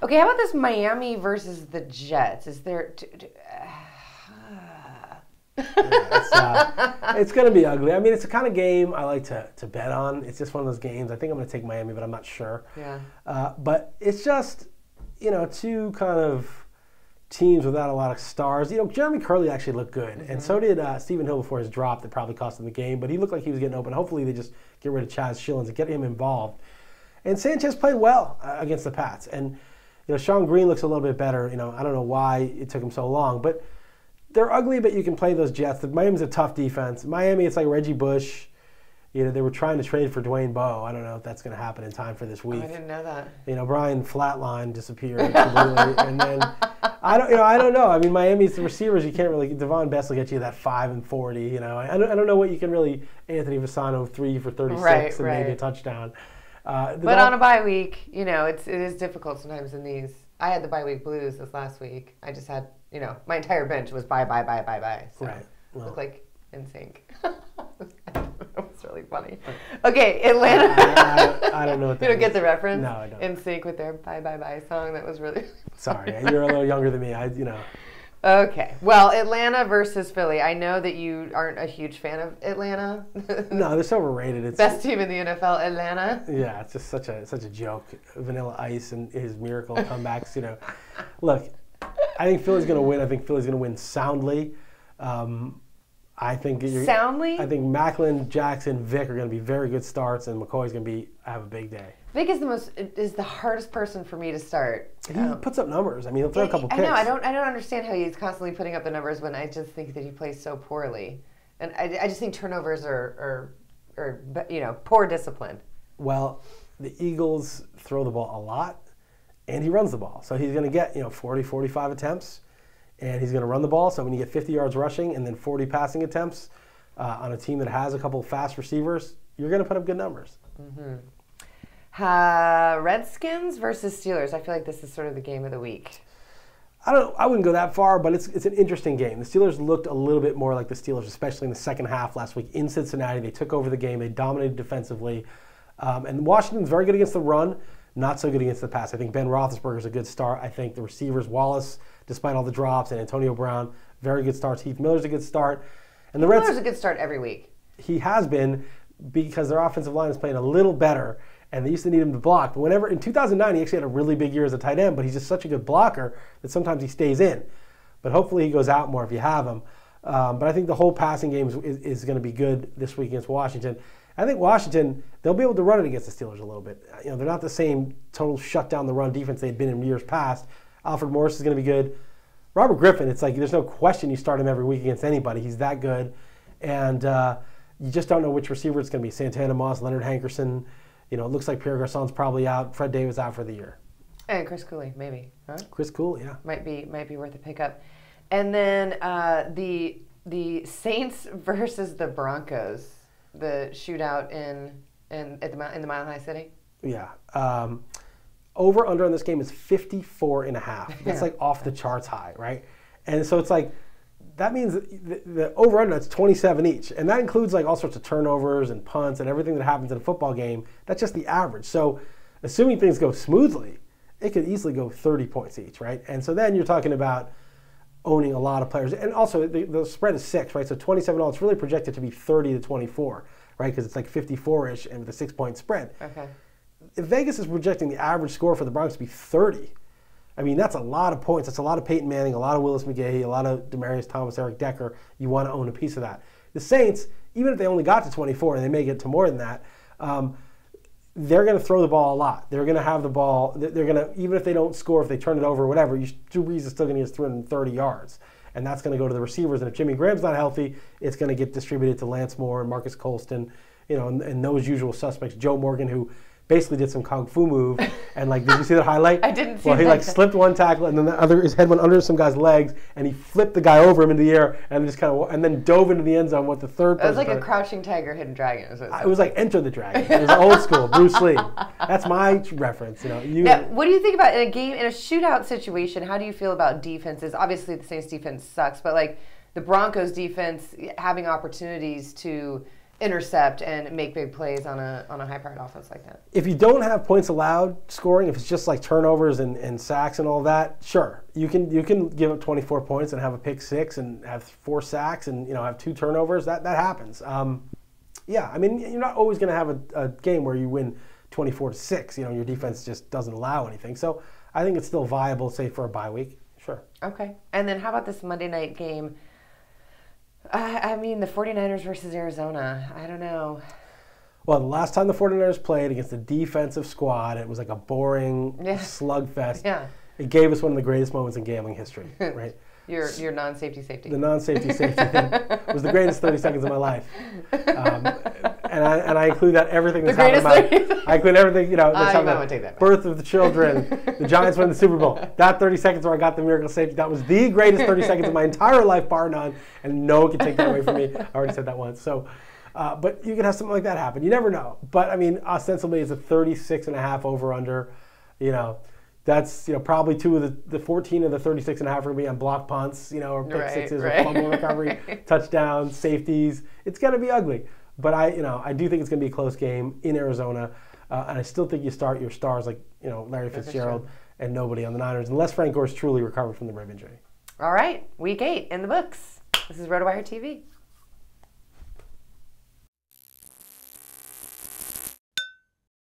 Okay, how about this Miami versus the Jets? Is there... Yeah, it's going to be ugly. I mean, it's the kind of game I like to bet on. It's just one of those games. I think I'm going to take Miami, but I'm not sure. Yeah. But it's just, two kind of teams without a lot of stars. Jeremy Curley actually looked good, and so did Stephen Hill before his drop that probably cost him the game. But he looked like he was getting open. Hopefully they just get rid of Chaz Schillens and get him involved. And Sanchez played well against the Pats. And, Sean Green looks a little bit better. I don't know why it took him so long, but they're ugly, but you can play those Jets. Miami's a tough defense. Miami, it's like Reggie Bush. They were trying to trade for Dwayne Bowe. I don't know if that's going to happen in time for this week. I didn't know that. Brian Flatline disappeared completely, and then I don't know. I mean, Miami's the receivers. You can't really. Devon Best will get you that 5 and 40. I don't know what you can really. Anthony Fasano 3 for 36 and maybe a touchdown. But on a bye week, it is difficult sometimes in these. I had the bye week blues this last week. I just had, my entire bench was bye. So right. Well, looked like in sync. It was really funny. Okay, Atlanta. I don't know what that You don't get the reference? No, I don't. In sync with their bye song. That was really Sorry, you're a little younger than me. Okay. Well, Atlanta versus Philly. I know that you aren't a huge fan of Atlanta. No, they're so overrated. It's best team in the NFL, Atlanta. Yeah, it's just such a joke. Vanilla Ice and his miracle comebacks. Look, I think Philly's going to win. I think Philly's going to win soundly. Soundly? I think Macklin, Jackson, Vic are going to be very good starts, and McCoy's going to have a big day. Vic is the hardest person for me to start. He puts up numbers. I mean, he'll throw a couple picks. I know. I don't understand how he's constantly putting up the numbers when I just think that he plays so poorly, and I just think turnovers are poor discipline. Well, the Eagles throw the ball a lot, and he runs the ball, so he's going to get 40, 45 attempts. And he's going to run the ball. So when you get 50 yards rushing and then 40 passing attempts on a team that has a couple fast receivers, you're going to put up good numbers. Redskins versus Steelers. I feel like this is sort of the game of the week. I wouldn't go that far, but it's an interesting game. The Steelers looked a little bit more like the Steelers, especially in the second half last week in Cincinnati. They took over the game. They dominated defensively. And Washington's very good against the run, not so good against the pass. I think Ben Roethlisberger's a good start. I think the receivers, Wallace, despite all the drops, and Antonio Brown, very good starts. Heath Miller's a good start. And Miller's a good start every week. He has been because their offensive line is playing a little better, and they used to need him to block. But in 2009, he actually had a really big year as a tight end, but he's just such a good blocker that sometimes he stays in. But hopefully he goes out more if you have him. But I think the whole passing game is going to be good this week against Washington. I think Washington, they'll be able to run it against the Steelers a little bit. They're not the same total shut down the run defense they'd been in years past. Alfred Morris is going to be good. Robert Griffin, it's like there's no question you start him every week against anybody. He's that good. And you just don't know which receiver it's going to be. Santana Moss, Leonard Hankerson. It looks like Pierre Garçon's probably out. Fred Davis out for the year. And Chris Cooley, maybe. Huh? Chris Cooley, yeah. Might be worth a pickup. And then the Saints versus the Broncos. The shootout in the Mile High City? Yeah. Over under on this game is 54.5. That's like off the charts high, right? And so it's like that means the over under that's 27 each, and that includes like all sorts of turnovers and punts and everything that happens in a football game. That's just the average. So assuming things go smoothly, it could easily go 30 points each, right? And so then you're talking about owning a lot of players. And also, the spread is 6, right? So 27 all, it's really projected to be 30 to 24, right? Because it's like 54-ish and with a 6-point spread. Okay. If Vegas is projecting the average score for the Broncos to be 30, I mean, that's a lot of points. That's a lot of Peyton Manning, a lot of Willis McGahee, a lot of Demaryius Thomas, Eric Decker. You want to own a piece of that. The Saints, even if they only got to 24, and they may get to more than that, they're going to throw the ball a lot. They're going to have the ball. They're going to, even if they don't score, if they turn it over or whatever, Drew Brees is still going to get 330 yards. And that's going to go to the receivers. And if Jimmy Graham's not healthy, it's going to get distributed to Lance Moore and Marcus Colston, and those usual suspects. Joe Morgan, who basically did some kung fu move, and did you see that highlight? I didn't see that. Well, he slipped one tackle, and then his head went under some guy's legs, and he flipped the guy over him into the air, and just and then dove into the end zone with the third person. It was like a crouching tiger, hidden dragon. It was like Enter the Dragon. It was old school, Bruce Lee. That's my reference. Now, what do you think about in a shootout situation? How do you feel about defenses? Obviously, the Saints defense sucks, but the Broncos defense having opportunities to intercept and make big plays on a high-powered offense like that. If you don't have points allowed scoring, if it's just like turnovers and sacks and all that, sure, you can give up 24 points and have a pick six and have 4 sacks and have 2 turnovers. That happens. Yeah, I mean, you're not always going to have a game where you win 24-6. Your defense just doesn't allow anything. So I think it's still viable, say for a bye week. Sure. Okay. And then how about this Monday night game? I mean, the 49ers versus Arizona. I don't know. Well, the last time the 49ers played against a defensive squad, it was like a boring slugfest. Yeah. It gave us one of the greatest moments in gambling history, right? Your non-safety safety. The non-safety safety thing was the greatest 30 seconds of my life. And I include that everything that's happened. I include everything, the birth of the children, the Giants win the Super Bowl. That 30 seconds where I got the miracle safety, that was the greatest 30 seconds of my entire life, bar none, and no one can take that away from me. I already said that once. So, but you can have something like that happen. You never know. But, I mean, ostensibly it's a 36.5 over-under, That's probably 2 of the 14 of the 36.5 are going to be on block punts, or pick sixes or fumble recovery, touchdowns, safeties. It's going to be ugly, but I do think it's going to be a close game in Arizona, and I still think you start your stars like Larry Fitzgerald and nobody on the Niners unless Frank Gore's truly recovered from the rib injury. All right, Week 8 in the books. This is RotoWire TV.